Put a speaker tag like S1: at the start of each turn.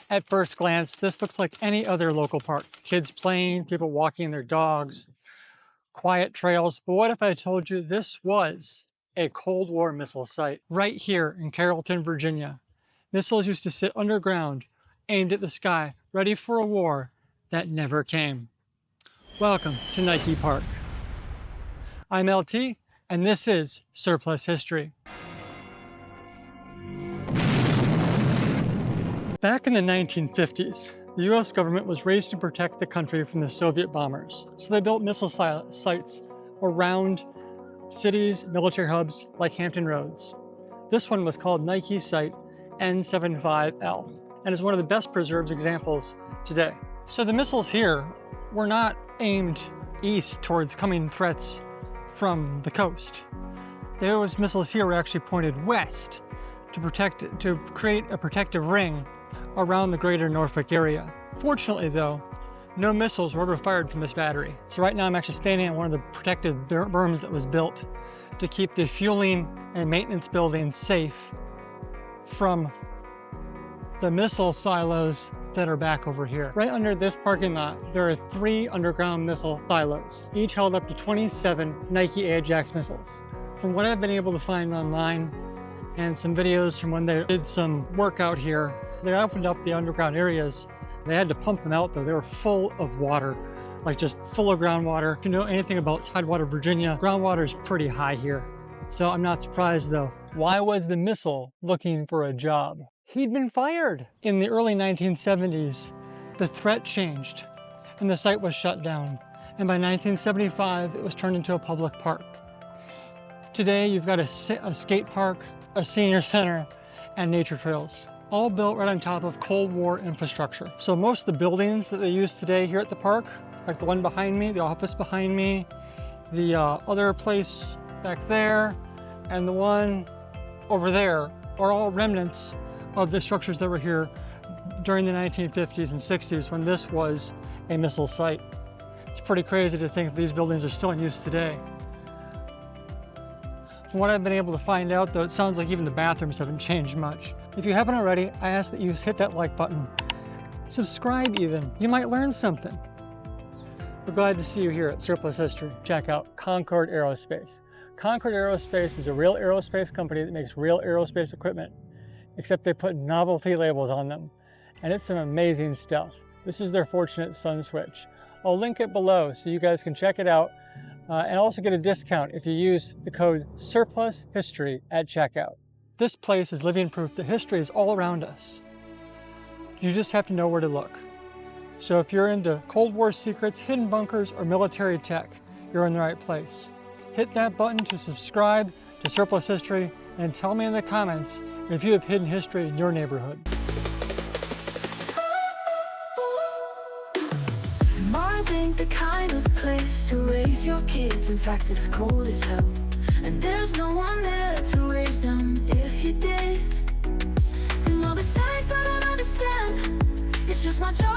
S1: At first glance, this looks like any other local park. Kids playing, people walking their dogs, quiet trails. But what if I told you this was a Cold War missile site right here in Carrollton, Virginia? Missiles used to sit underground, aimed at the sky, ready for a war that never came. Welcome to Nike Park. I'm LT, and this is Surplus History. Back in the 1950s, the US government was raised to protect the country from the Soviet bombers. So they built missile sites around cities, military hubs like Hampton Roads. This one was called Nike Site N-75L and is one of the best preserved examples today. So the missiles here were not aimed east towards coming threats from the coast. Those missiles here were actually pointed west to create a protective ring around the greater Norfolk area. Fortunately though, no missiles were ever fired from this battery. So right now I'm actually standing on one of the protective berms that was built to keep the fueling and maintenance buildings safe from the missile silos that are back over here. Right under this parking lot, there are 3 underground missile silos, each held up to 27 Nike Ajax missiles. From what I've been able to find online and some videos from when they did some work out here, they opened up the underground areas. They had to pump them out though. They were full of water, like just full of groundwater. If you know anything about Tidewater, Virginia, groundwater is pretty high here. So I'm not surprised though. Why was the missile looking for a job? He'd been fired. In the early 1970s, the threat changed and the site was shut down. And by 1975, it was turned into a public park. Today, you've got a skate park, a senior center, and nature trails, all built right on top of Cold War infrastructure. So most of the buildings that they use today here at the park, like the one behind me, the office behind me, the other place back there, and the one over there, are all remnants of the structures that were here during the 1950s and 60s when this was a missile site. It's pretty crazy to think that these buildings are still in use today. From what I've been able to find out though, it sounds like even the bathrooms haven't changed much. If you haven't already, I ask that you hit that like button. Subscribe even, you might learn something. We're glad to see you here at Surplus History. Check out Concord Aerospace. Concord Aerospace is a real aerospace company that makes real aerospace equipment, except they put novelty labels on them. And it's some amazing stuff. This is their Fortunate Sun switch. I'll link it below so you guys can check it out and also get a discount if you use the code SURPLUSHISTORY at checkout. This place is living proof that history is all around us. You just have to know where to look. So if you're into Cold War secrets, hidden bunkers, or military tech, you're in the right place. Hit that button to subscribe to Surplus History and tell me in the comments if you have hidden history in your neighborhood.
S2: Mars ain't the kind of place to raise your kids. In fact, it's cold as hell, and there's no one there to raise them if you did. And all the sides I don't understand, it's just my job